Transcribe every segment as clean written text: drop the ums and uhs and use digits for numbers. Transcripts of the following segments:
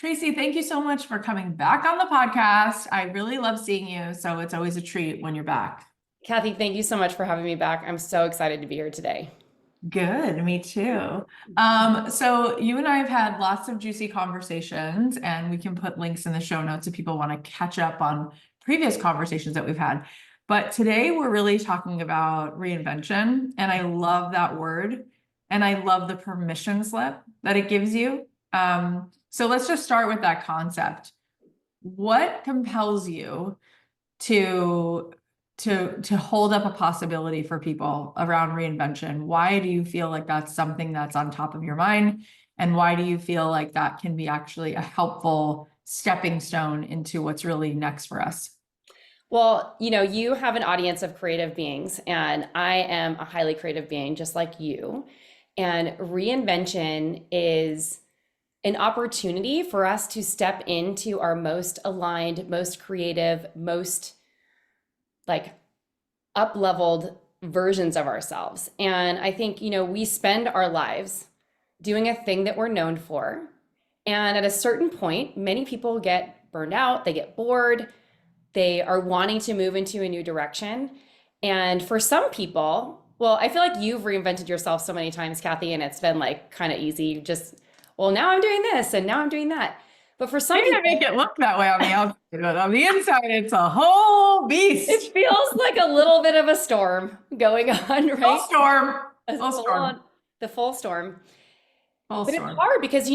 Tracy, thank you so much for coming back on the podcast. I really love seeing you, so it's always a treat when you're back. Cathy, thank you so much for having me back. I'm so excited to be here today. Good, me too. So you and I have had lots of juicy conversations, and we can put links in the show notes if people want to catch up on previous conversations that we've had. But today we're really talking about reinvention, and I love that word, and I love the permission slip that it gives you. So let's just start with that concept. What compels you to to hold up a possibility for people around reinvention? Why do you feel like that's something that's on top of your mind? And why do you feel like that can be actually a helpful stepping stone into what's really next for us? Well, you have an audience of creative beings, and I am a highly creative being just like you. And reinvention is an opportunity for us to step into our most aligned, most creative, most like up-leveled versions of ourselves. And I think, we spend our lives doing a thing that we're known for. And at a certain point, many people get burned out, they get bored, they are wanting to move into a new direction. And for some people, well, I feel like you've reinvented yourself so many times, Cathy, and it's been like kind of easy. Just, well, now I'm doing this and now I'm doing that. But for some Maybe I people, make it look that way on the outside, but on the inside, it's a whole beast. it feels like a little bit of a storm going on, Full right? storm. A Full full storm. on, the full storm. Full But it's storm. hard because,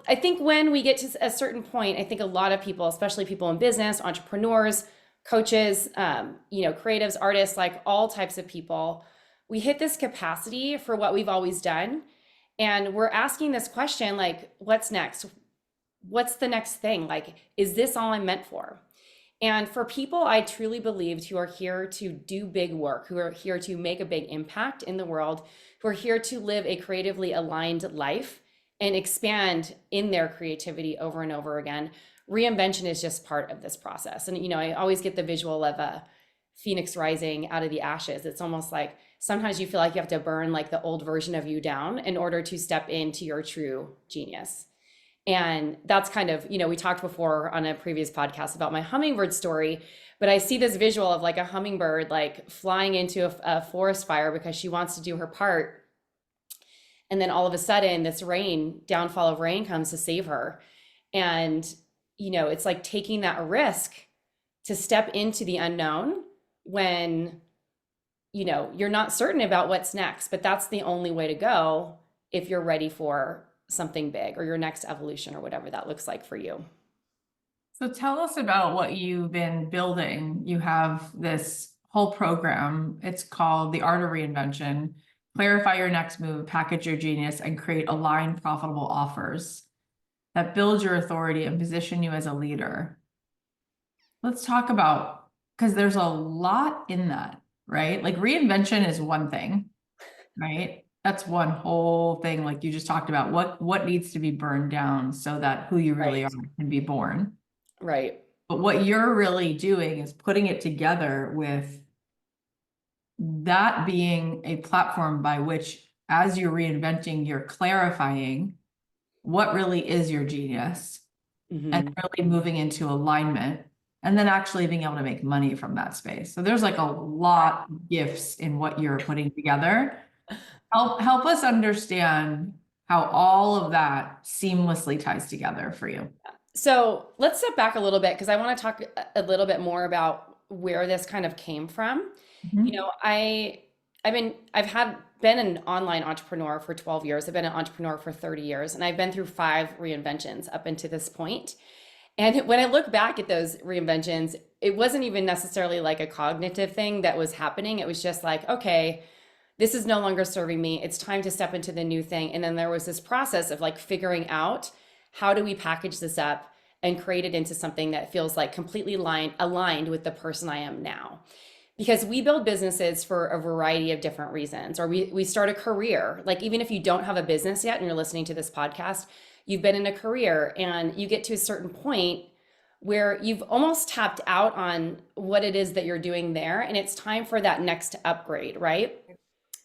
I think when we get to a certain point, I think a lot of people, especially people in business, entrepreneurs, coaches, creatives, artists, like all types of people, we hit this capacity for what we've always done. And we're asking this question, like, what's next? What's the next thing? Like, is this all I'm meant for? And for people I truly believed who are here to do big work, who are here to make a big impact in the world, who are here to live a creatively aligned life and expand in their creativity over and over again, reinvention is just part of this process. And, I always get the visual of a phoenix rising out of the ashes. It's almost like sometimes you feel like you have to burn like the old version of you down in order to step into your true genius. And that's kind of, we talked before on a previous podcast about my hummingbird story, but I see this visual of like a hummingbird like flying into a forest fire because she wants to do her part. And then all of a sudden, this downfall of rain comes to save her. And, it's like taking that risk to step into the unknown when, you're not certain about what's next, but that's the only way to go if you're ready for something big or your next evolution or whatever that looks like for you. So tell us about what you've been building. You have this whole program. It's called the Art of Reinvention. Clarify your next move, package your genius, and create aligned, profitable offers that build your authority and position you as a leader. Let's talk about, because there's a lot in that, right? Like reinvention is one thing, right? That's one whole thing, like you just talked about. What needs to be burned down so that who you really Right. are can be born. Right. But what you're really doing is putting it together with that being a platform by which, as you're reinventing, you're clarifying what really is your genius and Hmm. really moving into alignment and then actually being able to make money from that space. So there's like a lot of gifts in what you're putting together. Help us understand how all of that seamlessly ties together for you. So let's step back a little bit because I want to talk a little bit more about where this kind of came from. Mhm. I've been an online entrepreneur for 12 years. I've been an entrepreneur for 30 years, and I've been through 5 reinventions up until this point. And when I look back at those reinventions, it wasn't even necessarily like a cognitive thing that was happening. It was just like, okay, this is no longer serving me. It's time to step into the new thing. And then there was this process of like figuring out how do we package this up and create it into something that feels like completely aligned with the person I am now. Because we build businesses for a variety of different reasons, or we start a career. Like, even if you don't have a business yet and you're listening to this podcast, you've been in a career and you get to a certain point where you've almost tapped out on what it is that you're doing there. And it's time for that next upgrade, right?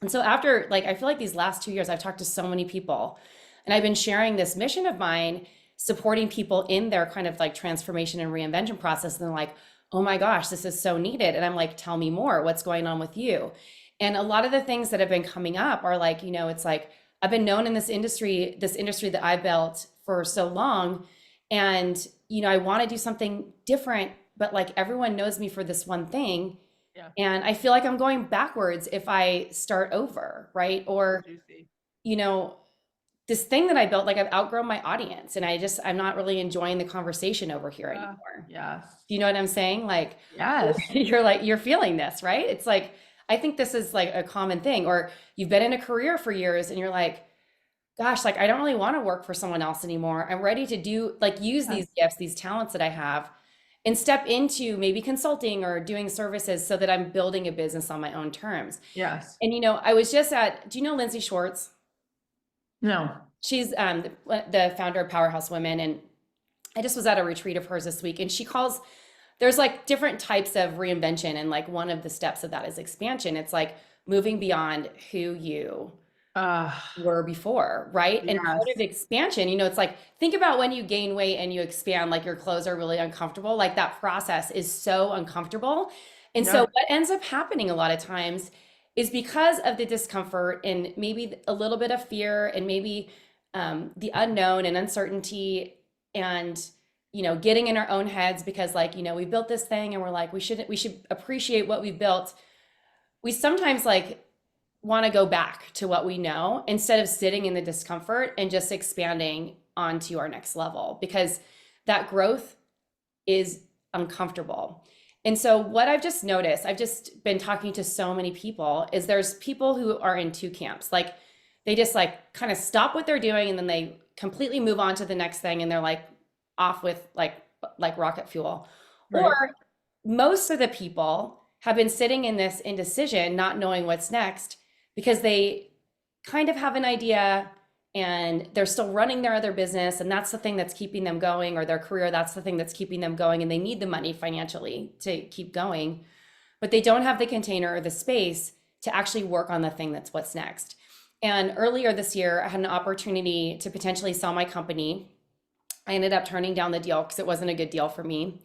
And so after, like, I feel like these last 2 years, I've talked to so many people and I've been sharing this mission of mine supporting people in their kind of like transformation and reinvention process. And they're like, oh my gosh, this is so needed. And I'm like, tell me more, what's going on with you? And a lot of the things that have been coming up are like, it's like, I've been known in this industry that I built for so long. And, I want to do something different, but like everyone knows me for this one thing. Yeah. And I feel like I'm going backwards if I start over, right? Or, Juicy. this thing that I built, like I've outgrown my audience and I'm not really enjoying the conversation over here anymore. Yes. Do you know what I'm saying? Like, Yes. you're feeling this, right? It's like, I think this is like a common thing. Or you've been in a career for years and you're like, gosh, like I don't really want to work for someone else anymore. I'm ready to use these gifts, these talents that I have, and step into maybe consulting or doing services so that I'm building a business on my own terms. Yes. And I was just do you know Lindsay Schwartz? No. She's the founder of Powerhouse Women, and I just was at a retreat of hers this week, and there's like different types of reinvention, and like one of the steps of that is expansion. It's like moving beyond who you were before, right? And part of expansion, it's like, think about when you gain weight and you expand, like your clothes are really uncomfortable. Like that process is so uncomfortable. And so what ends up happening a lot of times is because of the discomfort and maybe a little bit of fear and maybe the unknown and uncertainty and getting in our own heads because like we built this thing and we're like we should appreciate what we built. We sometimes like want to go back to what we know instead of sitting in the discomfort and just expanding onto our next level, because that growth is uncomfortable. And so what I've just noticed, I've just been talking to so many people, is there's people who are in two camps. Like they just like kind of stop what they're doing and then they completely move on to the next thing and they're like off with like rocket fuel. Right. Or most of the people have been sitting in this indecision, not knowing what's next, because they kind of have an idea and they're still running their other business and that's the thing that's keeping them going, or their career, that's the thing that's keeping them going, and they need the money financially to keep going, but they don't have the container or the space to actually work on the thing that's what's next. And earlier this year, I had an opportunity to potentially sell my company. I ended up turning down the deal because it wasn't a good deal for me.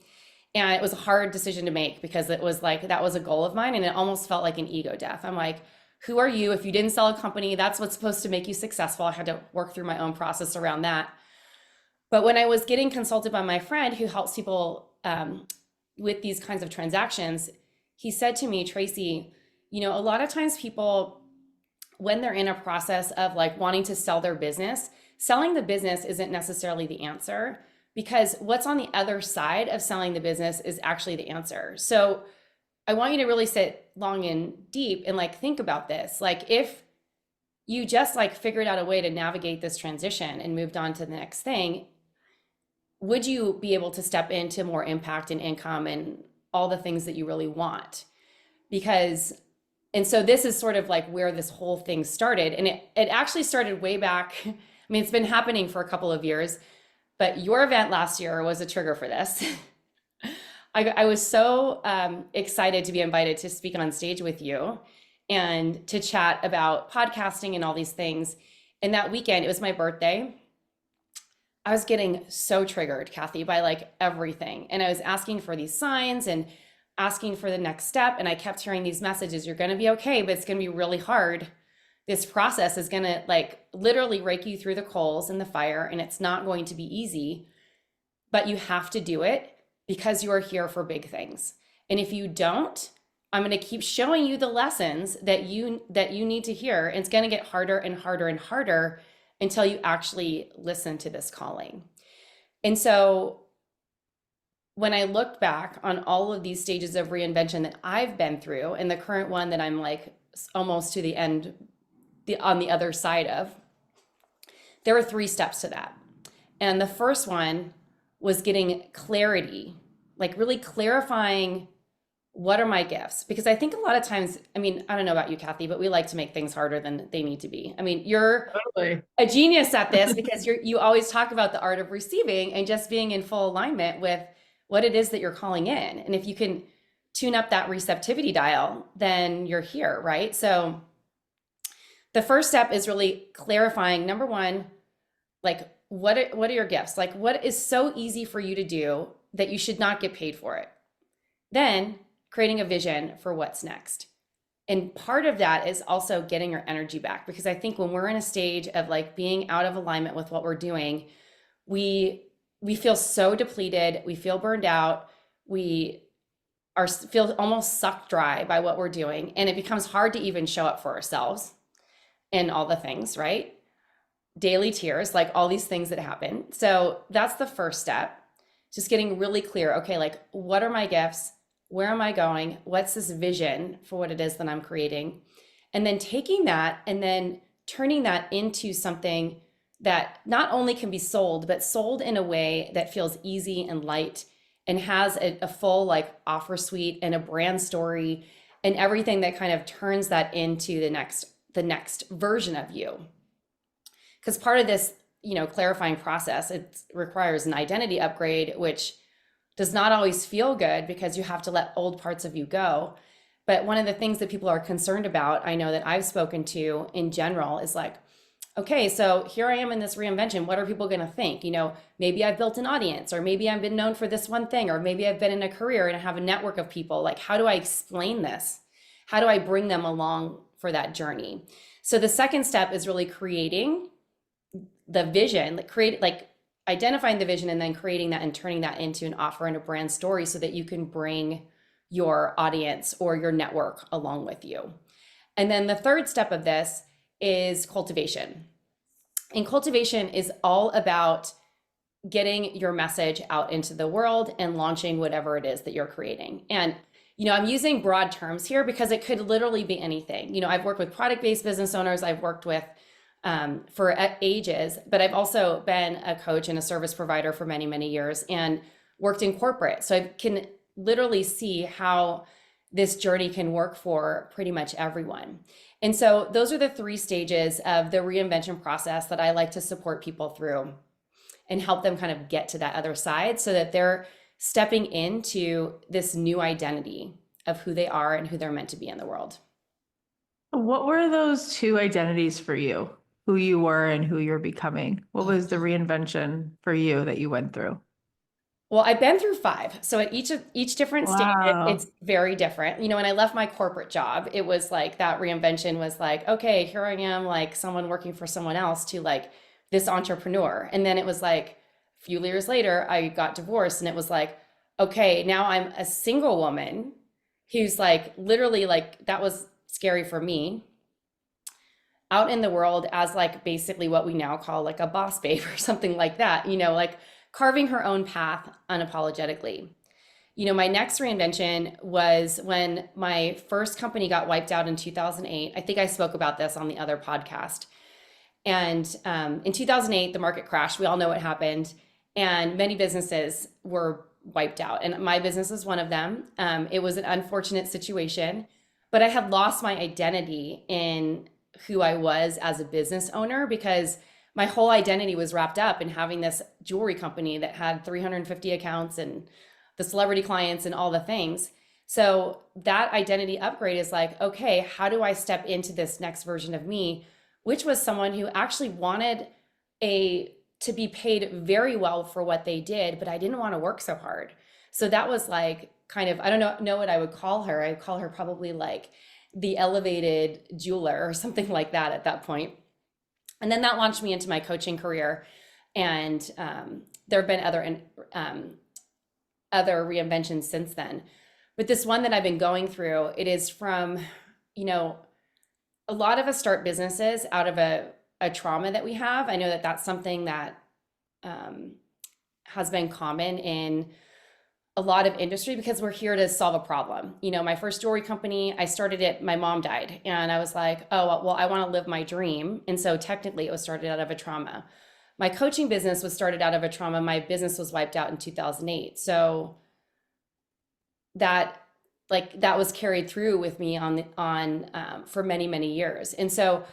And it was a hard decision to make because it was like, that was a goal of mine and it almost felt like an ego death. I'm like, who are you? If you didn't sell a company, that's what's supposed to make you successful. I had to work through my own process around that. But when I was getting consulted by my friend who helps people with these kinds of transactions, he said to me, Tracy, a lot of times people, when they're in a process of like wanting to sell their business, selling the business isn't necessarily the answer, because what's on the other side of selling the business is actually the answer. So I want you to really sit long and deep and like think about this. Like if you just like figured out a way to navigate this transition and moved on to the next thing, would you be able to step into more impact and income and all the things that you really want? And so this is sort of like where this whole thing started. And it actually started way back. I mean, it's been happening for a couple of years, but your event last year was a trigger for this. I was so excited to be invited to speak on stage with you and to chat about podcasting and all these things. And that weekend, it was my birthday. I was getting so triggered, Cathy, by like everything. And I was asking for these signs and asking for the next step. And I kept hearing these messages, you're going to be okay, but it's going to be really hard. This process is going to like literally rake you through the coals and the fire, and it's not going to be easy, but you have to do it because you are here for big things. And if you don't, I'm going to keep showing you the lessons that you need to hear. And it's going to get harder and harder and harder until you actually listen to this calling. And so when I look back on all of these stages of reinvention that I've been through, and the current one that I'm like almost to the end, on the other side of, there were 3 steps to that. And the first one was getting clarity, like really clarifying what are my gifts? Because I think a lot of times, I mean, I don't know about you, Cathy, but we like to make things harder than they need to be. I mean, you're totally a genius at this because you always talk about the art of receiving and just being in full alignment with what it is that you're calling in. And if you can tune up that receptivity dial, then you're here, right? So the first step is really clarifying, number one, like, what are your gifts? Like, what is so easy for you to do that you should not get paid for it? Then creating a vision for what's next. And part of that is also getting your energy back, because I think when we're in a stage of like being out of alignment with what we're doing, we feel so depleted, we feel burned out, we feel almost sucked dry by what we're doing, and it becomes hard to even show up for ourselves and all the things, right? Daily tears, like all these things that happen. So that's the first step. Just getting really clear. Okay, like what are my gifts? Where am I going? What's this vision for what it is that I'm creating? And then taking that and then turning that into something that not only can be sold, but sold in a way that feels easy and light and has a full like offer suite and a brand story and everything that kind of turns that into the next version of you. Because part of this, clarifying process, it requires an identity upgrade, which does not always feel good because you have to let old parts of you go. But one of the things that people are concerned about, I know that I've spoken to in general, is like, okay, so here I am in this reinvention. What are people going to think? Maybe I've built an audience, or maybe I've been known for this one thing, or maybe I've been in a career and I have a network of people. Like, how do I explain this? How do I bring them along for that journey? So the second step is really creating the vision, identifying the vision and then creating that and turning that into an offer and a brand story so that you can bring your audience or your network along with you. And then the third step of this is cultivation. And cultivation is all about getting your message out into the world and launching whatever it is that you're creating. And I'm using broad terms here because it could literally be anything. I've worked with product-based business owners. I've worked with for ages, but I've also been a coach and a service provider for many, many years and worked in corporate. So I can literally see how this journey can work for pretty much everyone. And so those are the 3 stages of the reinvention process that I like to support people through and help them kind of get to that other side so that they're stepping into this new identity of who they are and who they're meant to be in the world. What were those 2 identities for you? Who you were and who you're becoming? What was the reinvention for you that you went through? Well, I've been through 5. So at each different stage, Wow. it's very different. When I left my corporate job, it was like that reinvention was like, okay, here I am, like someone working for someone else, to like this entrepreneur. And then it was like a few years later, I got divorced and it was like, okay, now I'm a single woman who's like literally like, that was scary for me, out in the world as like basically what we now call like a boss babe or something like that, like carving her own path unapologetically. My next reinvention was when my first company got wiped out in 2008. I think I spoke about this on the other podcast. And in 2008, the market crashed. We all know what happened. And many businesses were wiped out. And my business was one of them. It was an unfortunate situation, but I had lost my identity in who I was as a business owner because my whole identity was wrapped up in having this jewelry company that had 350 accounts and the celebrity clients and all the things. So that identity upgrade is like, okay, how do I step into this next version of me, which was someone who actually wanted to be paid very well for what they did, but I didn't want to work so hard. So that was like kind of, I don't know what I would call her. I would call her probably like the elevated jeweler or something like that at that point. And then that launched me into my coaching career. And there have been other reinventions since then. But this one that I've been going through, it is from, a lot of us start businesses out of a trauma that we have. I know that that's something that has been common in a lot of industry because we're here to solve a problem. My first jewelry company, I started it, my mom died. And I was like, oh, well, I want to live my dream. And so technically it was started out of a trauma. My coaching business was started out of a trauma. My business was wiped out in 2008. So that was carried through with me for many, many years. And so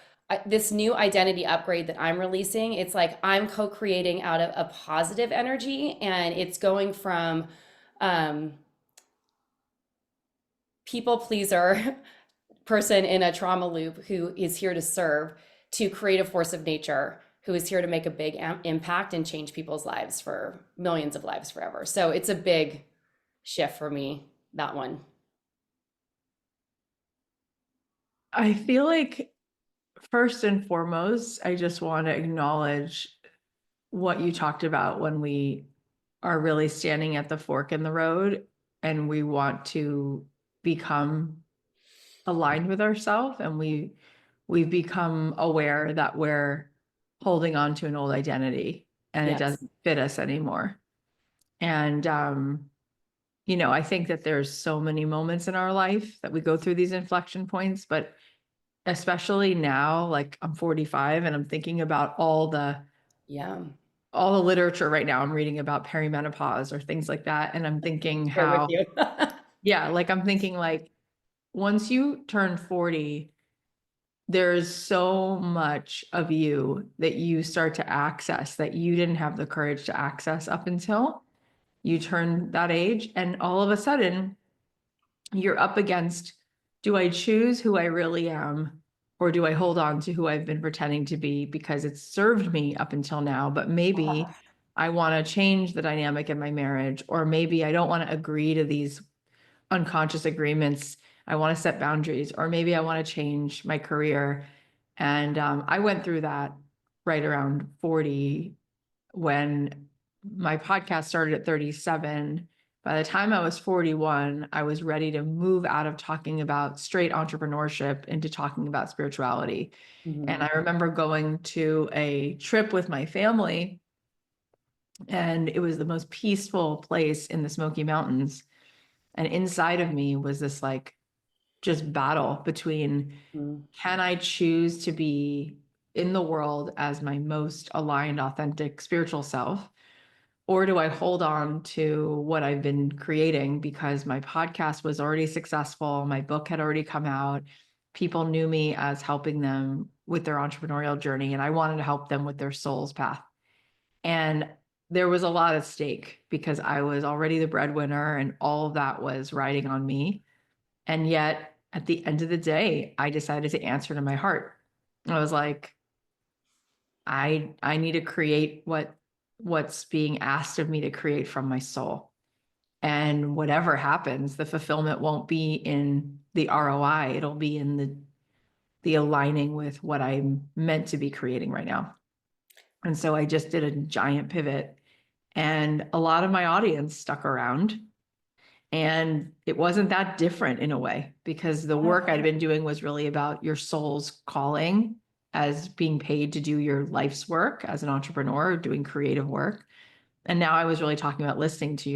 this new identity upgrade that I'm releasing, it's like I'm co-creating out of a positive energy, and it's going from people pleaser person in a trauma loop who is here to serve to creative force of nature who is here to make a big impact and change people's lives, for millions of lives forever. So it's a big shift for me, that one. I feel like first and foremost, I just want to acknowledge what you talked about when we are really standing at the fork in the road and we want to become aligned with ourselves, and we've become aware that we're holding on to an old identity and it Yes. doesn't fit us anymore. And I think that there's so many moments in our life that we go through these inflection points, but especially now, like I'm 45 and I'm thinking about Yeah. all the literature right now. I'm reading about perimenopause or things like that. And I'm thinking There with how, you. yeah, like I'm thinking like once you turn 40, there's so much of you that you start to access that you didn't have the courage to access up until you turn that age. And all of a sudden, you're up against, do I choose who I really am? Or do I hold on to who I've been pretending to be because it's served me up until now? But maybe I want to change the dynamic in my marriage, or maybe I don't want to agree to these unconscious agreements. I want to set boundaries, or maybe I want to change my career. And I went through that right around 40 when my podcast started at 37. By the time I was 41, I was ready to move out of talking about straight entrepreneurship into talking about spirituality. And I remember going to a trip with my family, and it was the most peaceful place in the Smoky Mountains. And inside of me was this like just battle between, can I choose to be in the world as my most aligned, authentic spiritual self? Or do I hold on to what I've been creating because my podcast was already successful, my book had already come out, people knew me as helping them with their entrepreneurial journey, and I wanted to help them with their soul's path. And there was a lot at stake because I was already the breadwinner and all of that was riding on me. And yet, at the end of the day, I decided to answer to my heart. I was like, I need to create what's being asked of me to create from my soul. And whatever happens, the fulfillment won't be in the ROI. It'll be in the aligning with what I'm meant to be creating right now. And so I just did a giant pivot, and a lot of my audience stuck around. And it wasn't that different in a way, because the work I'd been doing was really about your soul's calling as being paid to do your life's work as an entrepreneur, doing creative work. And now I was really talking about listening to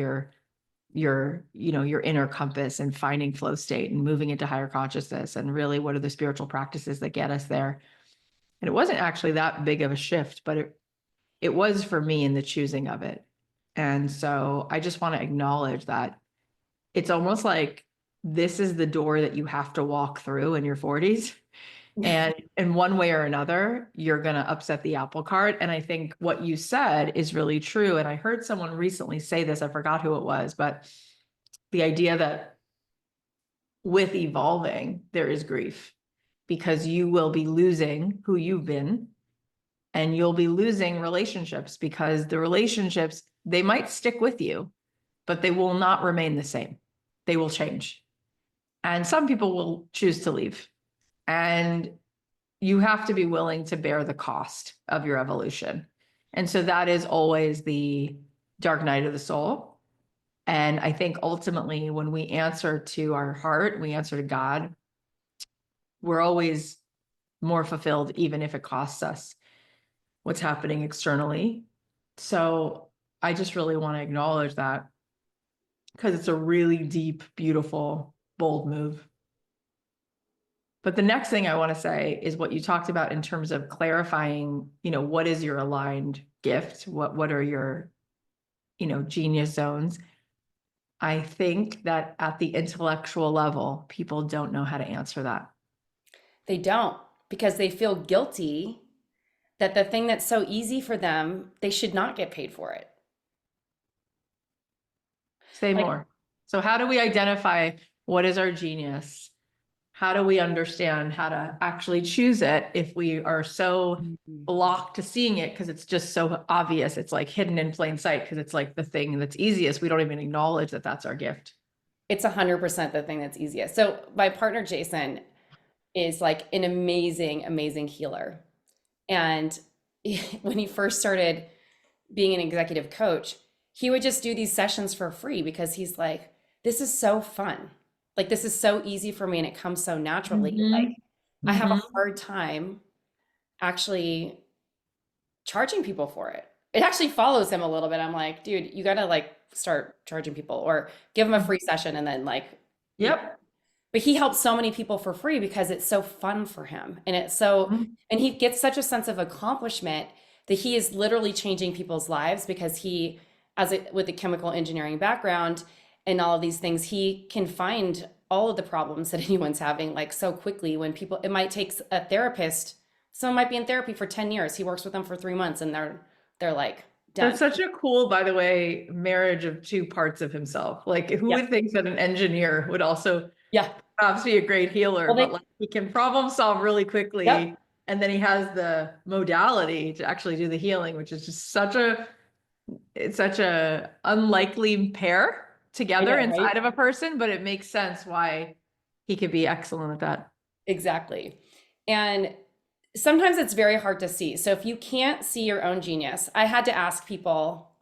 your inner compass and finding flow state and moving into higher consciousness, and really what are the spiritual practices that get us there. And it wasn't actually that big of a shift, but it was for me in the choosing of it. And so I just want to acknowledge that it's almost like this is the door that you have to walk through in your 40s. And in one way or another, you're going to upset the apple cart. And I think what you said is really true. And I heard someone recently say this, I forgot who it was, but the idea that with evolving, there is grief, because you will be losing who you've been, and you'll be losing relationships, because the relationships, they might stick with you, but they will not remain the same. They will change. And some people will choose to leave. And you have to be willing to bear the cost of your evolution. And so that is always the dark night of the soul. And I think ultimately, when we answer to our heart, we answer to God, we're always more fulfilled, even if it costs us what's happening externally. So I just really want to acknowledge that, because it's a really deep, beautiful, bold move. But the next thing I want to say is what you talked about in terms of clarifying, what is your aligned gift? What are your, genius zones? I think that at the intellectual level, people don't know how to answer that. They don't, because they feel guilty that the thing that's so easy for them, they should not get paid for it. Say Like, more. So how do we identify what is our genius how do we understand how to actually choose it if we are so blocked to seeing it because it's just so obvious? It's like hidden in plain sight because it's like the thing that's easiest. We don't even acknowledge that that's our gift. It's 100% the thing that's easiest. So my partner Jason is like an amazing, amazing healer. And when he first started being an executive coach, he would just do these sessions for free because he's like, this is so fun. Like, this is so easy for me and it comes so naturally. Like, Mhm. I have a Mhm. hard time actually charging people for it. It actually follows him a little bit. I'm like, dude, you gotta like start charging people or give them a free session and then like, you know. Yep. But he helps so many people for free because it's so fun for him. And it's so, Mhm. and he gets such a sense of accomplishment that he is literally changing people's lives because he, with the chemical engineering background and all of these things, he can find all of the problems that anyone's having like so quickly when people, it might take a therapist, someone might be in therapy for 10 years. He works with them for 3 months and they're like done. That's such a cool, by the way, marriage of two parts of himself. Like, who Yeah. would think that an engineer would also Yeah. perhaps be a great healer, Well, but like he can problem solve really quickly. yep. And then he has the modality to actually do the healing, which is just it's such a unlikely pair I together know, right? inside of a person, but it makes sense why he could be excellent at that. Exactly. And sometimes it's very hard to see. So if you can't see your own genius, I had to ask people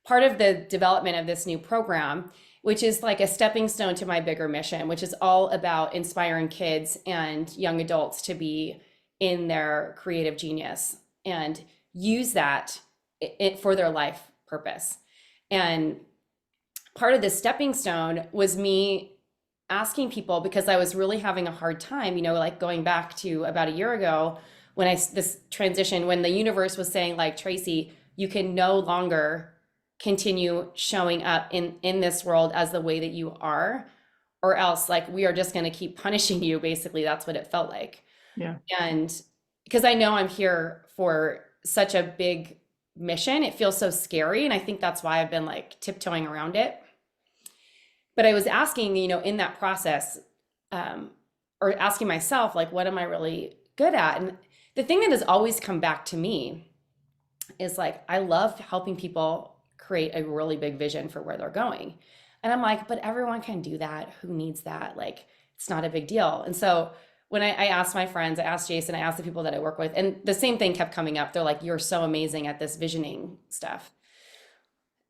part of the development of this new program, which is like a stepping stone to my bigger mission, which is all about inspiring kids and young adults to be in their creative genius and use that for their life purpose. And part of the stepping stone was me asking people because I was really having a hard time, like going back to about a year ago when this transition, when the universe was saying like, Tracy, you can no longer continue showing up in this world as the way that you are, or else like we are just going to keep punishing you. Basically, that's what it felt like. Yeah. And because I know I'm here for such a big mission, it feels so scary. And I think that's why I've been like tiptoeing around it. But I was asking, in that process, or asking myself, like, what am I really good at? And the thing that has always come back to me is like, I love helping people create a really big vision for where they're going. And I'm like, but everyone can do that. Who needs that? Like, it's not a big deal. And so when I asked my friends, I asked Jason, I asked the people that I work with, and the same thing kept coming up. They're like, you're so amazing at this visioning stuff.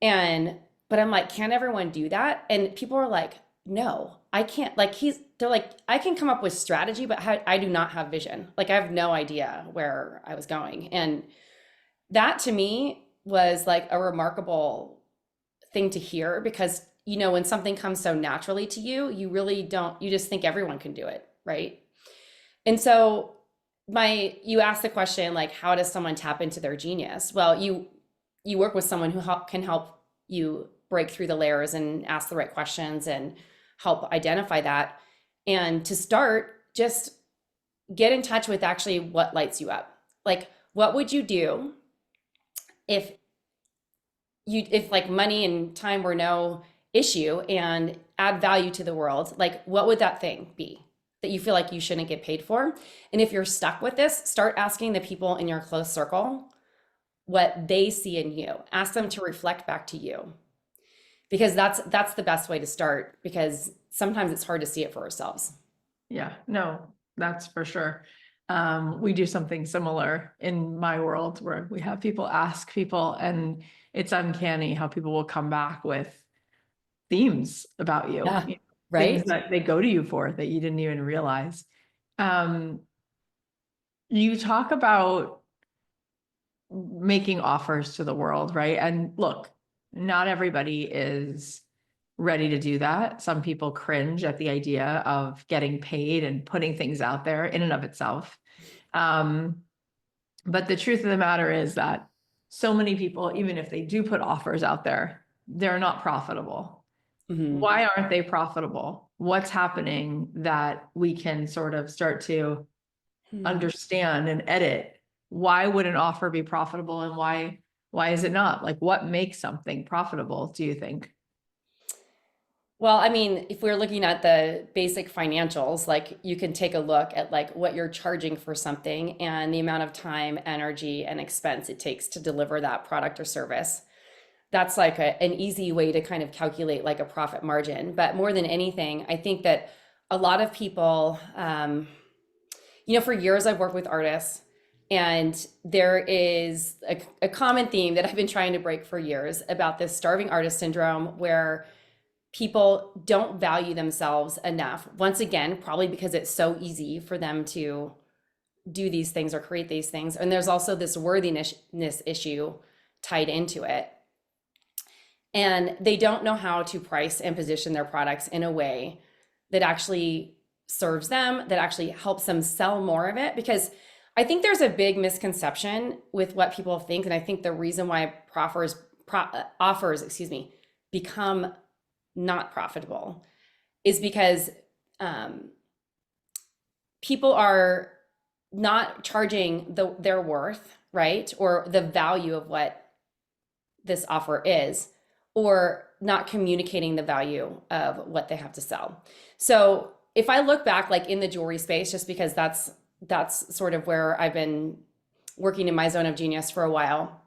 And but I'm like, can everyone do that? And people are like, no, I can't. Like they're like, I can come up with strategy, but I do not have vision. Like I have no idea where I was going. And that to me was like a remarkable thing to hear because, when something comes so naturally to you, you really don't, you just think everyone can do it, right? And so you asked the question, like, how does someone tap into their genius? Well, you work with someone who can help you break through the layers and ask the right questions and help identify that. And to start, just get in touch with actually what lights you up. Like, what would you do if like money and time were no issue and add value to the world? Like, what would that thing be that you feel like you shouldn't get paid for? And if you're stuck with this, start asking the people in your close circle what they see in you. Ask them to reflect back to you. Because that's the best way to start, because sometimes it's hard to see it for ourselves. Yeah, no, that's for sure. We do something similar in my world where we have people ask people, and it's uncanny how people will come back with themes about you, Yeah, things right? that they go to you for that you didn't even realize. You talk about making offers to the world, right? And look, not everybody is ready to do that. Some people cringe at the idea of getting paid and putting things out there in and of itself. But the truth of the matter is that so many people, even if they do put offers out there, they're not profitable. Mm-hmm. Why aren't they profitable? What's happening that we can sort of start to understand and edit? Why would an offer be profitable and why is it not? Like, what makes something profitable, do you think? Well, I mean, if we're looking at the basic financials, like you can take a look at like what you're charging for something and the amount of time, energy, and expense it takes to deliver that product or service. That's like an easy way to kind of calculate like a profit margin. But more than anything, I think that a lot of people, for years I've worked with artists, and there is a common theme that I've been trying to break for years about this starving artist syndrome where people don't value themselves enough. Once again, probably because it's so easy for them to do these things or create these things. And there's also this worthiness issue tied into it. And they don't know how to price and position their products in a way that actually serves them, that actually helps them sell more of it. Because I think there's a big misconception with what people think. And I think the reason why offers, become not profitable is because people are not charging their worth, right? Or the value of what this offer is, or not communicating the value of what they have to sell. So if I look back like in the jewelry space, just because that's sort of where I've been working in my zone of genius for a while,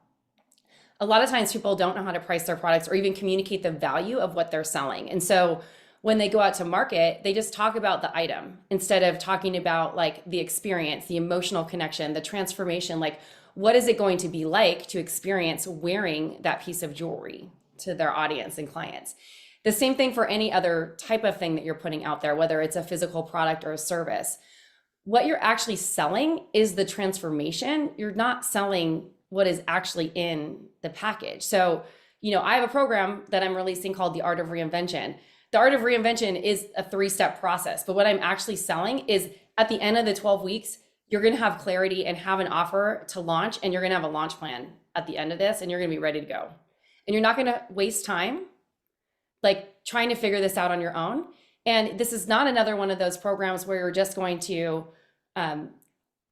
a lot of times people don't know how to price their products or even communicate the value of what they're selling. And so when they go out to market, they just talk about the item instead of talking about like the experience, the emotional connection, the transformation, like what is it going to be like to experience wearing that piece of jewelry to their audience and clients. The same thing for any other type of thing that you're putting out there, whether it's a physical product or a service. What you're actually selling is the transformation. You're not selling what is actually in the package. So, I have a program that I'm releasing called the Art of Reinvention. The Art of Reinvention is a 3-step process, but what I'm actually selling is at the end of the 12 weeks, you're going to have clarity and have an offer to launch, and you're going to have a launch plan at the end of this, and you're going to be ready to go. And you're not going to waste time like trying to figure this out on your own. And this is not another one of those programs where you're just going to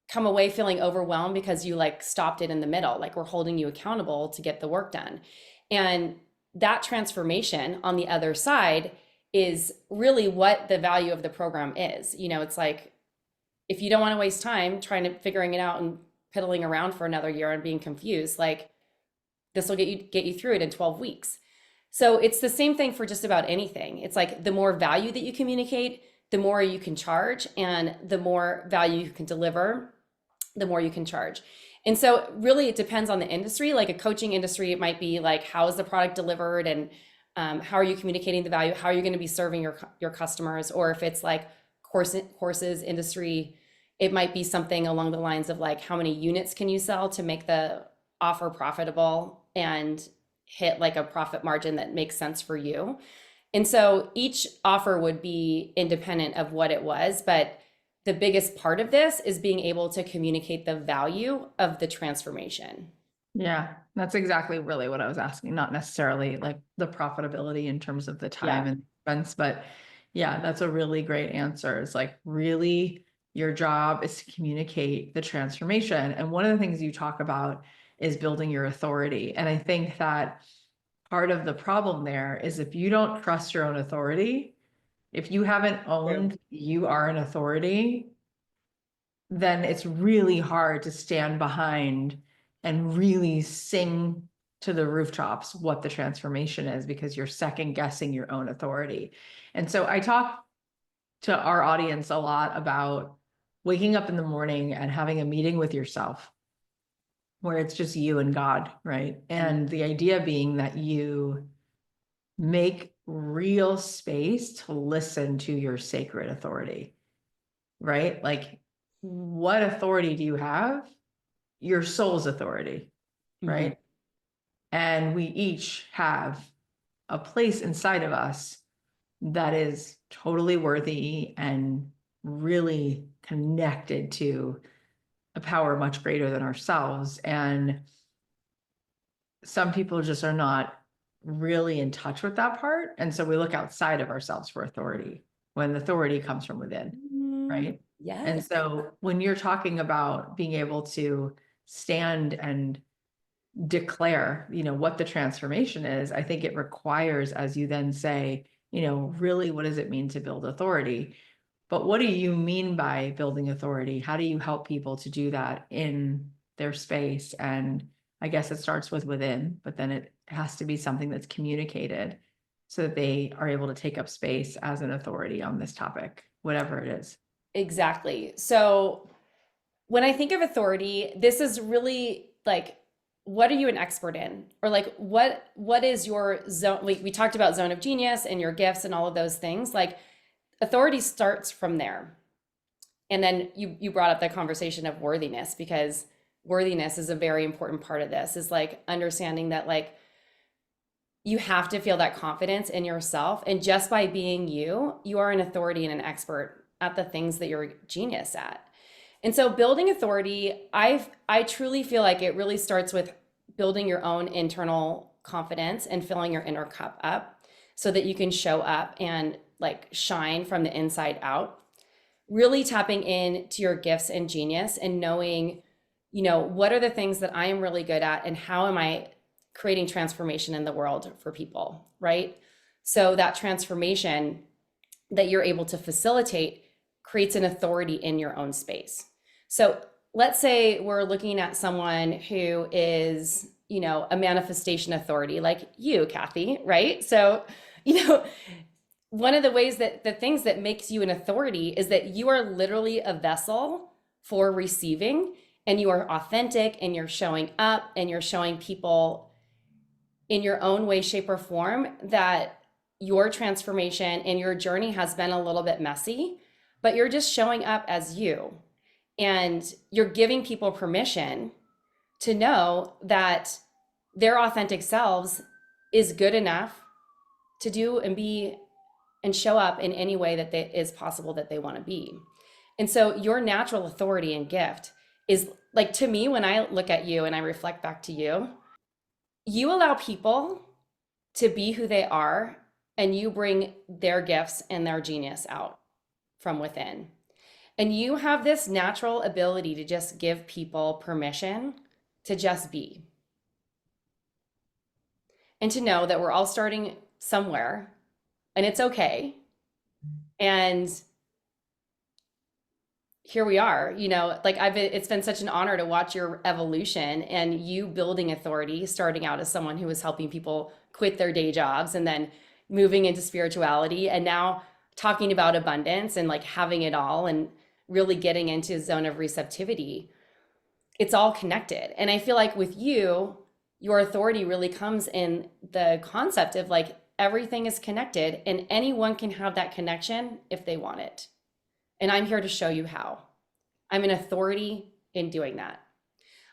come away feeling overwhelmed because you like stopped it in the middle. Like we're holding you accountable to get the work done. And that transformation on the other side is really what the value of the program is. It's like, if you don't want to waste time trying to figuring it out and piddling around for another year and being confused, like this will get you through it in 12 weeks. So it's the same thing for just about anything. It's like the more value that you communicate, the more you can charge, and the more value you can deliver, the more you can charge. And so really it depends on the industry. Like a coaching industry, it might be like, how is the product delivered, and how are you communicating the value? How are you going to be serving your customers? Or if it's like courses industry, it might be something along the lines of like, how many units can you sell to make the offer profitable and hit like a profit margin that makes sense for you. And so each offer would be independent of what it was, but the biggest part of this is being able to communicate the value of the transformation. Yeah, that's exactly really what I was asking, not necessarily like the profitability in terms of the time Yeah. and expense, but yeah, that's a really great answer. It's like really your job is to communicate the transformation. And one of the things you talk about is building your authority. And I think that part of the problem there is if you don't trust your own authority, if you haven't owned you are an authority, then it's really hard to stand behind and really sing to the rooftops what the transformation is, because you're second guessing your own authority. And so I talk to our audience a lot about waking up in the morning and having a meeting with yourself where it's just you and God, right? And the idea being that you make real space to listen to your sacred authority, right? Like, what authority do you have? Your soul's authority, right? Mm-hmm. And we each have a place inside of us that is totally worthy and really connected to a power much greater than ourselves. And some people just are not really in touch with that part. And so we look outside of ourselves for authority when authority comes from within, right? Yes. And so when you're talking about being able to stand and declare, what the transformation is, I think it requires, as you then say, really what does it mean to build authority? But what do you mean by building authority? How do you help people to do that in their space? And I guess it starts with within, but then it has to be something that's communicated so that they are able to take up space as an authority on this topic, whatever it is. Exactly. So when I think of authority, this is really like, what are you an expert in? Or like, what is your zone? We talked about zone of genius and your gifts and all of those things. Like, authority starts from there. And then you brought up the conversation of worthiness, because worthiness is a very important part of this, is like understanding that like you have to feel that confidence in yourself. And just by being you, you are an authority and an expert at the things that you're a genius at. And so building authority, I truly feel like it really starts with building your own internal confidence and filling your inner cup up so that you can show up and like shine from the inside out. Really tapping into your gifts and genius and knowing, what are the things that I am really good at and how am I creating transformation in the world for people, right? So that transformation that you're able to facilitate creates an authority in your own space. So let's say we're looking at someone who is, a manifestation authority like you, Cathy, right? So, one of the ways that the things that makes you an authority is that you are literally a vessel for receiving, and you are authentic, and you're showing up, and you're showing people in your own way, shape, or form that your transformation and your journey has been a little bit messy, but you're just showing up as you. And you're giving people permission to know that their authentic selves is good enough to do and be and show up in any way that is possible that they want to be. And so your natural authority and gift is like, to me, when I look at you and I reflect back to you, you allow people to be who they are, and you bring their gifts and their genius out from within. And you have this natural ability to just give people permission to just be. And to know that we're all starting somewhere and it's okay. And here we are, like it's been such an honor to watch your evolution and you building authority, starting out as someone who was helping people quit their day jobs and then moving into spirituality, and now talking about abundance and like having it all and really getting into a zone of receptivity. It's all connected. And I feel like with you, your authority really comes in the concept of like everything is connected and anyone can have that connection if they want it. And I'm here to show you how. I'm an authority in doing that.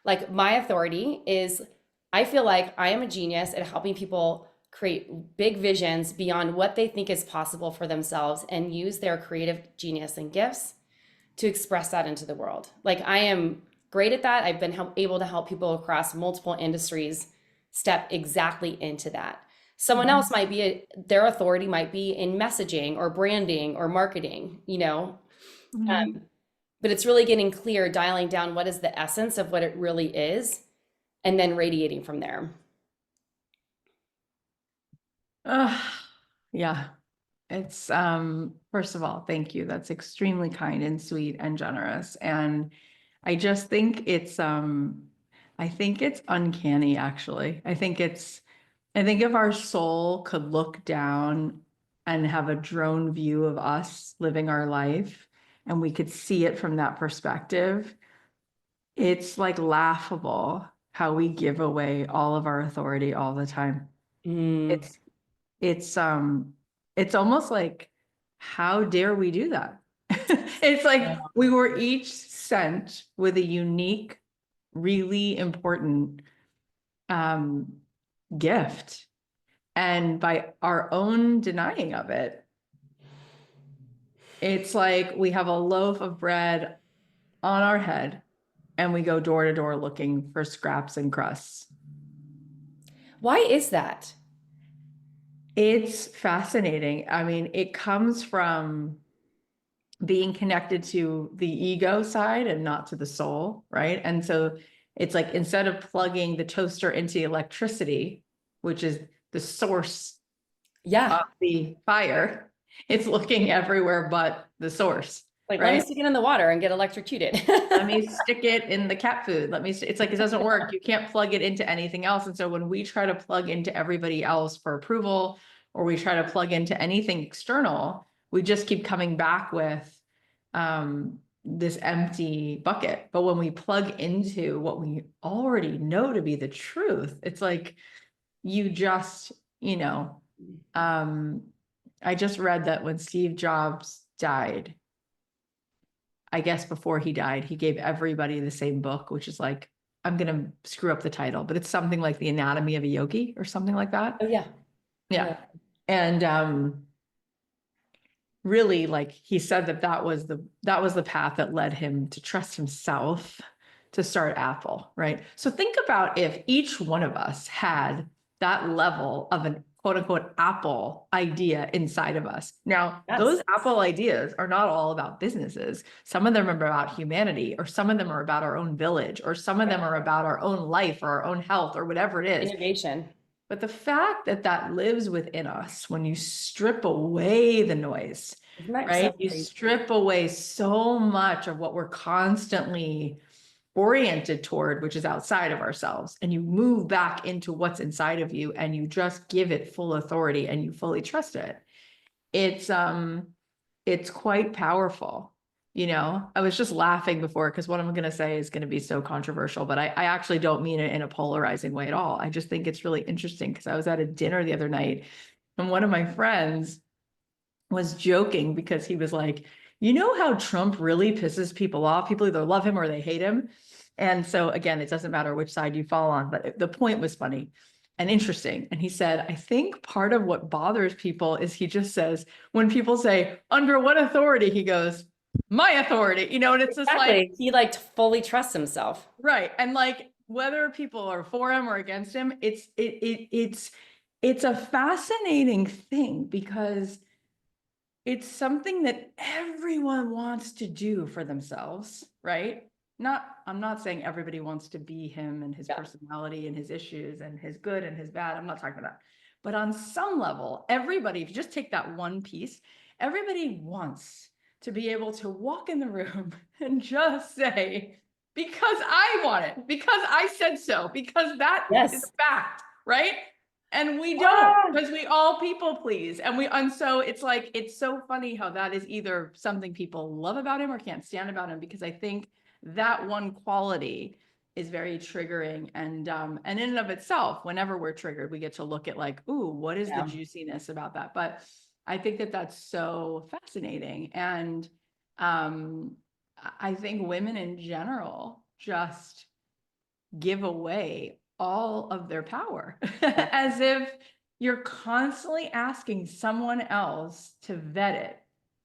Like, my authority is, I feel like I am a genius at helping people create big visions beyond what they think is possible for themselves and use their creative genius and gifts to express that into the world. Like, I am great at that. I've been able to help people across multiple industries step exactly into that. Someone else might be, their authority might be in messaging or branding or marketing, but it's really getting clear, dialing down what is the essence of what it really is, and then radiating from there. Yeah. It's, first of all, thank you. That's extremely kind and sweet and generous. And I just think it's uncanny, actually. I think if our soul could look down and have a drone view of us living our life, and we could see it from that perspective, it's like laughable how we give away all of our authority all the time. It's it's almost like, how dare we do that? It's like we were each sent with a unique, really important gift. And by our own denying of it, it's like we have a loaf of bread on our head and we go door to door looking for scraps and crusts. Why is that? It's fascinating. I mean, it comes from being connected to the ego side and not to the soul, right? And so it's like, instead of plugging the toaster into electricity, which is the source Yeah. of the fire. It's looking everywhere but the source, Like, let me right? stick it in the water and get electrocuted. Let me stick it in the cat food. It's like, it doesn't work. You can't plug it into anything else. And so when we try to plug into everybody else for approval, or we try to plug into anything external, we just keep coming back with this empty bucket. But when we plug into what we already know to be the truth, it's like, you just, I just read that when Steve Jobs died, I guess before he died, he gave everybody the same book, which is like, I'm going to screw up the title, but it's something like The Anatomy of a Yogi or something like that. Oh, yeah. Yeah. And really, like, he said that was the path that led him to trust himself to start Apple, right? So think about if each one of us had that level of an quote unquote Apple idea inside of us. Now, Yes. those Apple ideas are not all about businesses. Some of them are about humanity, or some of them are about our own village, or some of them are about our own life or our own health or whatever it is. Innovation. But the fact that that lives within us, when you strip away the noise, right? You strip away so much of what we're constantly oriented toward, which is outside of ourselves, and you move back into what's inside of you, and you just give it full authority and you fully trust it. It's quite powerful. I was just laughing before because what I'm going to say is going to be so controversial, but I actually don't mean it in a polarizing way at all. I just think it's really interesting because I was at a dinner the other night and one of my friends was joking because he was like, how Trump really pisses people off? People either love him or they hate him. And so again, it doesn't matter which side you fall on, but the point was funny and interesting. And he said, I think part of what bothers people is he just says, when people say, under what authority, he goes, my authority, and it's just like, he fully trusts himself. right. And like, whether people are for him or against him, it's a fascinating thing because it's something that everyone wants to do for themselves, right? I'm not saying everybody wants to be him and his personality and his issues and his good and his bad. I'm not talking about that. But on some level, everybody, if you just take that one piece, everybody wants to be able to walk in the room and just say, because I want it, because I said so, because that is a fact, right? And we don't, because we all people please. And so it's like, it's so funny how that is either something people love about him or can't stand about him, because I think that one quality is very triggering. And in and of itself, whenever we're triggered, we get to look at like, ooh, what is the juiciness about that? But I think that that's so fascinating. And I think women in general just give away all of their power as if you're constantly asking someone else to vet it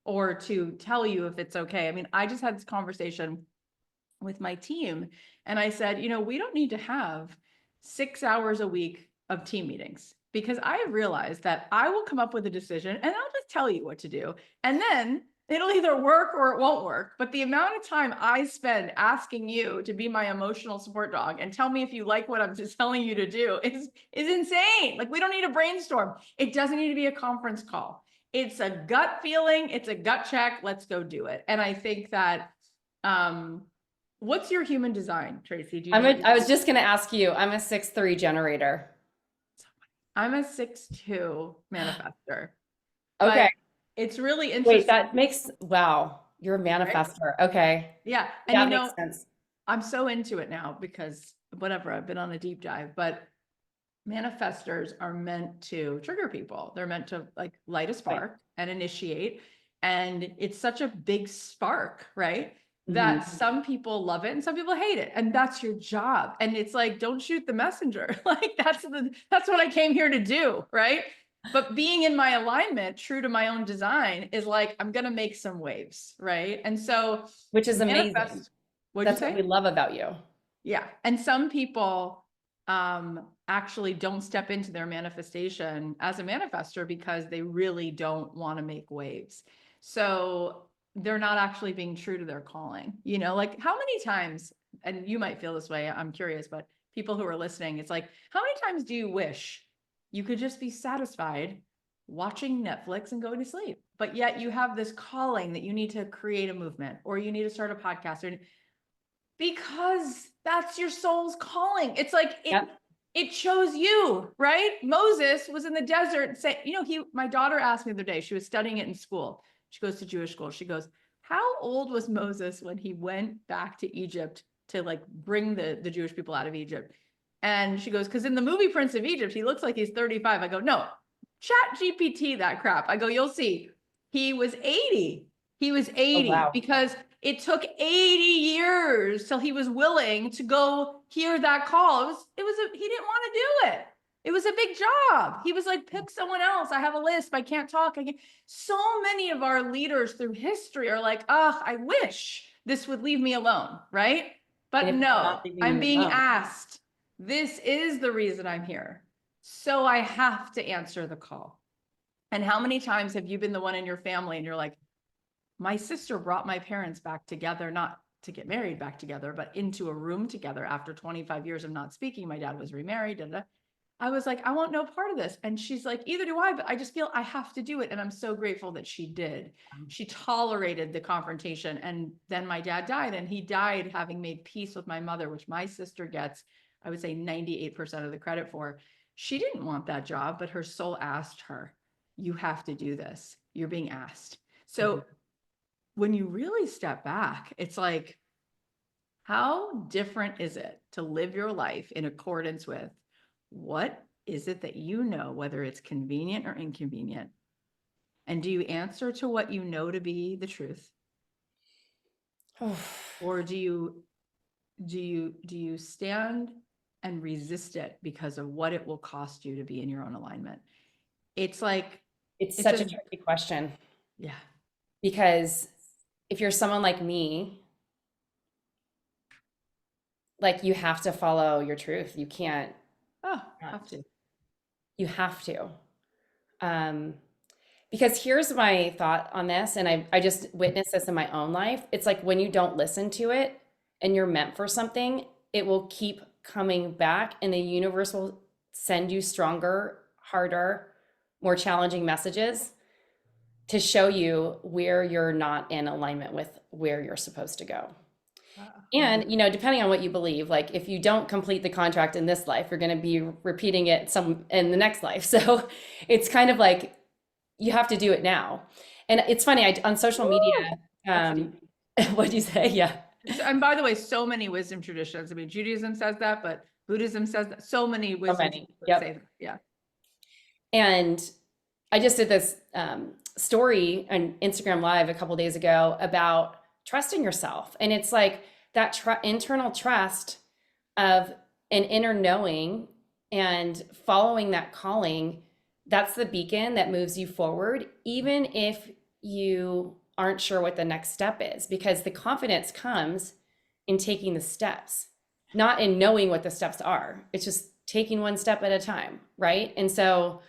or to tell you if it's okay. I mean, I just had this conversation with my team and I said, we don't need to have 6 hours a week of team meetings, because I have realized that I will come up with a decision and I'll just tell you what to do. And then it'll either work or it won't work. But the amount of time I spend asking you to be my emotional support dog and tell me if you like what I'm just telling you to do is insane. Like, we don't need a brainstorm. It doesn't need to be a conference call. It's a gut feeling. It's a gut check. Let's go do it. And I think that, what's your human design, Tracy? I was just going to ask you, I'm a 6'3" generator. I'm a 6'2" manifestor. Okay. But it's really interesting. Wait, wow, you're a manifestor. Right? Okay. Yeah. And that makes sense. I'm so into it now because whatever, I've been on a deep dive, but manifestors are meant to trigger people. They're meant to like light a spark and initiate. And it's such a big spark, right? That some people love it and some people hate it. And that's your job. And it's like, don't shoot the messenger. Like that's what I came here to do, right? But being in my alignment, true to my own design, is like, I'm going to make some waves, right? And so, which is amazing. That's what we love about you. Yeah. And some people actually don't step into their manifestation as a manifestor because they really don't want to make waves. So they're not actually being true to their calling. Like how many times, and you might feel this way, I'm curious, but people who are listening, it's like, how many times do you wish you could just be satisfied watching Netflix and going to sleep. But yet you have this calling that you need to create a movement or you need to start a podcast, or because that's your soul's calling. It's like it chose you, right? Moses was in the desert and say, my daughter asked me the other day, she was studying it in school. She goes to Jewish school. She goes, how old was Moses when he went back to Egypt to like bring the Jewish people out of Egypt? And she goes, because in the movie Prince of Egypt, he looks like he's 35. I go, no, chat GPT that crap. I go, you'll see. He was 80. He was 80 wow. because it took 80 years till he was willing to go hear that call. He didn't want to do it. It was a big job. He was like, pick someone else. I have a list. I can't talk. So many of our leaders through history are like, oh, I wish this would leave me alone, right? But no, I'm being asked. This is the reason I'm here. So I have to answer the call. And how many times have you been the one in your family and you're like, my sister brought my parents back together, not to get married back together, but into a room together after 25 years of not speaking. My dad was remarried. I was like, I want no part of this. And she's like, either do I, but I just feel I have to do it. And I'm so grateful that she did. She tolerated the confrontation. And then my dad died, and he died having made peace with my mother, which my sister gets, I would say 98% of the credit for. She didn't want that job, but her soul asked her, you have to do this. You're being asked. So when you really step back, it's like, how different is it to live your life in accordance with what is it that you know, whether it's convenient or inconvenient? And do you answer to what you know to be the truth? Or do you stand and resist it because of what it will cost you to be in your own alignment? It's like, it's such a tricky question. Yeah. Because if you're someone like me, like you have to follow your truth. You can't. Have to. You have to. Because here's my thought on this, and I just witnessed this in my own life. It's like when you don't listen to it and you're meant for something, it will keep coming back, and the universe will send you stronger, harder, more challenging messages to show you where you're not in alignment with where you're supposed to go. And, depending on what you believe, like if you don't complete the contract in this life, you're going to be repeating it in the next life. So it's kind of like, you have to do it now. And it's funny, on social media, what'd you say? Yeah. And by the way, so many wisdom traditions. I mean, Judaism says that, but Buddhism says that. So many wisdom traditions say that. Yeah. And I just did this story on Instagram Live a couple of days ago about trusting yourself. And it's like that internal trust of an inner knowing and following that calling. That's the beacon that moves you forward, even if you aren't sure what the next step is, because the confidence comes in taking the steps, not in knowing what the steps are. It's just taking one step at a time, right? And so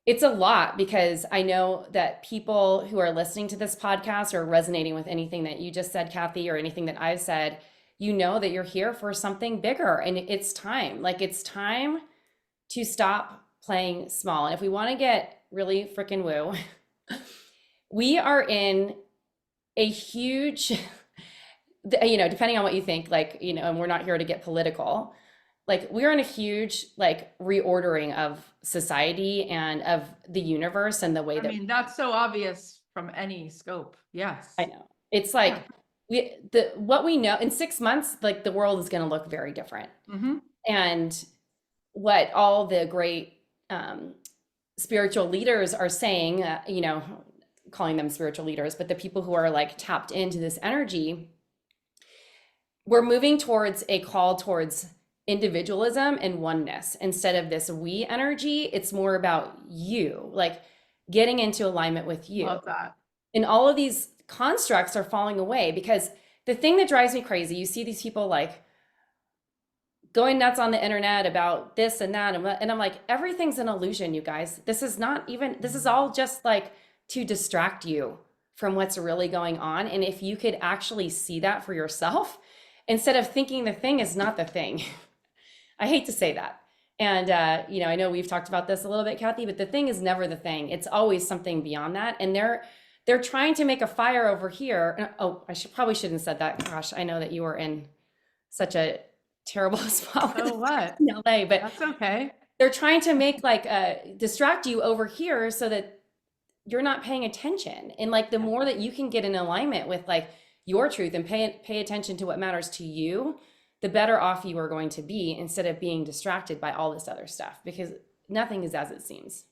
it's a lot, because I know that people who are listening to this podcast are resonating with anything that you just said, Cathy, or anything that I've said. You know that you're here for something bigger, and it's time. Like, it's time to stop playing small. And if we want to get really freaking woo, we are in a huge, depending on what you think, and we're not here to get political, like we're in a huge reordering of society and of the universe and the way that's so obvious from any scope. Yes. I know. It's like what we know in 6 months, like the world is going to look very different. Mm-hmm. And what all the great spiritual leaders are saying, calling them spiritual leaders, but the people who are tapped into this energy, we're moving towards a call towards individualism and oneness instead of this we energy. It's more about you, getting into alignment with you. Love that. And all of these constructs are falling away, because the thing that drives me crazy, you see these people going nuts on the internet about this and that, and I'm like, everything's an illusion, you guys. This is all just to distract you from what's really going on. And if you could actually see that for yourself, instead of thinking the thing is not the thing. I hate to say that, And I know we've talked about this a little bit, Cathy, but the thing is never the thing. It's always something beyond that. And they're trying to make a fire over here. Oh, probably shouldn't have said that. Gosh, I know that you were in such a terrible spot with So what? in LA, but That's okay. they're trying to make distract you over here so that you're not paying attention. And like the more that you can get in alignment with like your truth and pay attention to what matters to you, the better off you are going to be instead of being distracted by all this other stuff, because nothing is as it seems.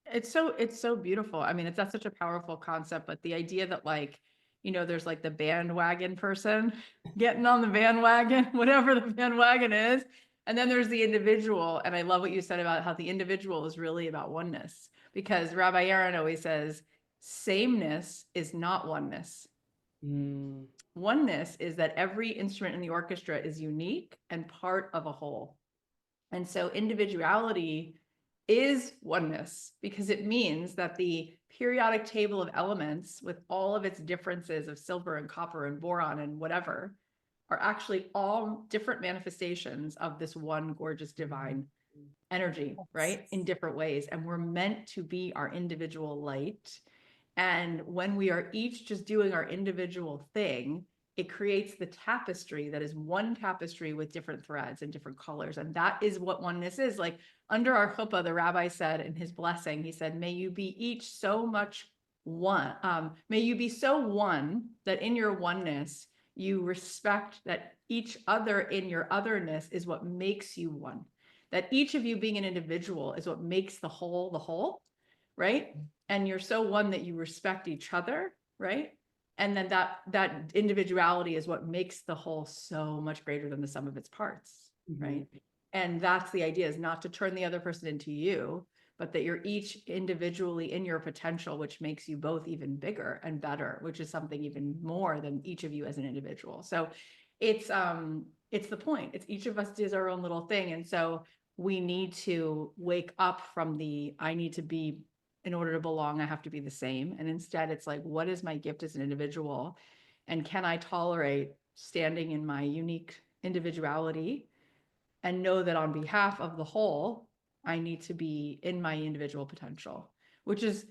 It's so beautiful. I mean, that's such a powerful concept, but the idea that like, there's like the bandwagon person getting on the bandwagon, whatever the bandwagon is. And then there's the individual. And I love what you said about how the individual is really about oneness, because Rabbi Aaron always says, sameness is not oneness. Mm. Oneness is that every instrument in the orchestra is unique and part of a whole. And so individuality is oneness, because it means that the periodic table of elements with all of its differences of silver and copper and boron and whatever are actually all different manifestations of this one gorgeous divine energy, right? In different ways. And we're meant to be our individual light. And when we are each just doing our individual thing, it creates the tapestry that is one tapestry with different threads and different colors. And that is what oneness is. Like under our chuppah, the rabbi said in his blessing, he said, may you be each so much one. May you be so one that in your oneness, you respect that each other in your otherness is what makes you one. That each of you being an individual is what makes the whole, right? And you're so one that you respect each other, right? And then that individuality is what makes the whole so much greater than the sum of its parts, right? And that's the idea, is not to turn the other person into you, but that you're each individually in your potential, which makes you both even bigger and better, which is something even more than each of you as an individual. So it's the point. It's each of us does our own little thing. And so we need to wake up from I need to be, in order to belong, I have to be the same. And instead it's like, what is my gift as an individual? And can I tolerate standing in my unique individuality and know that on behalf of the whole, I need to be in my individual potential, which is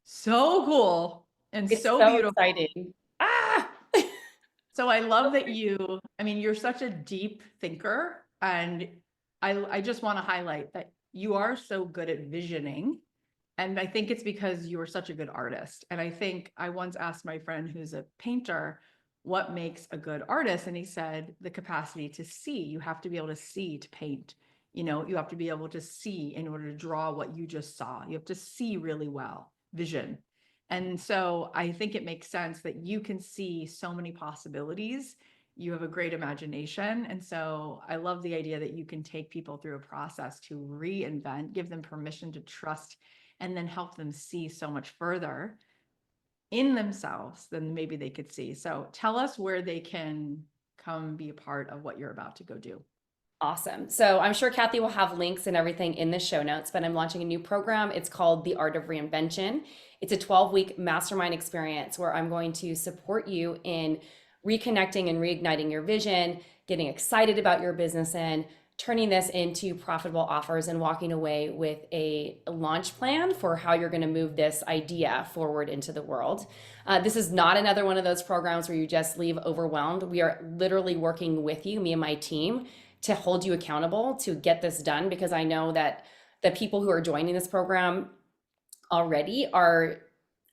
so cool and It's so so beautiful. exciting. Ah! So I love that you're such a deep thinker. And I just want to highlight that you are so good at visioning. And I think it's because you are such a good artist. And I think I once asked my friend who's a painter, what makes a good artist? And he said, the capacity to see. You have to be able to see to paint. You have to be able to see in order to draw what you just saw. You have to see really well, vision. And so I think it makes sense that you can see so many possibilities. You have a great imagination. And so I love the idea that you can take people through a process to reinvent, give them permission to trust, and then help them see so much further in themselves than maybe they could see. So tell us where they can come be a part of what you're about to go do. Awesome. So I'm sure Cathy will have links and everything in the show notes, but I'm launching a new program. It's called The Art of Reinvention. It's a 12-week mastermind experience where I'm going to support you in reconnecting and reigniting your vision, getting excited about your business, and turning this into profitable offers and walking away with a launch plan for how you're going to move this idea forward into the world. This is not another one of those programs where you just leave overwhelmed. We are literally working with you, me and my team, to hold you accountable to get this done, because I know that the people who are joining this program already are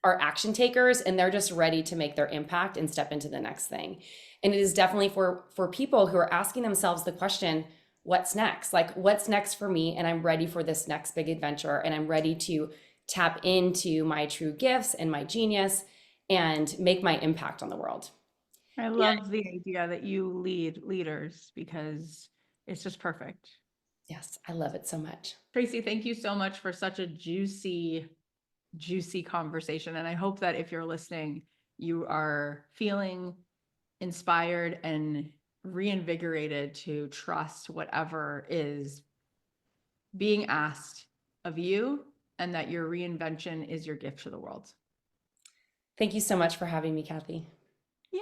action takers, and they're just ready to make their impact and step into the next thing. And it is definitely for people who are asking themselves the question, what's next? Like, what's next for me? And I'm ready for this next big adventure, and I'm ready to tap into my true gifts and my genius and make my impact on the world. I love the idea that you lead leaders, because it's just perfect. Yes, I love it so much. Tracy, thank you so much for such a juicy conversation. And I hope that if you're listening, you are feeling inspired and reinvigorated to trust whatever is being asked of you, and that your reinvention is your gift to the world. Thank you so much for having me, Cathy. Yeah.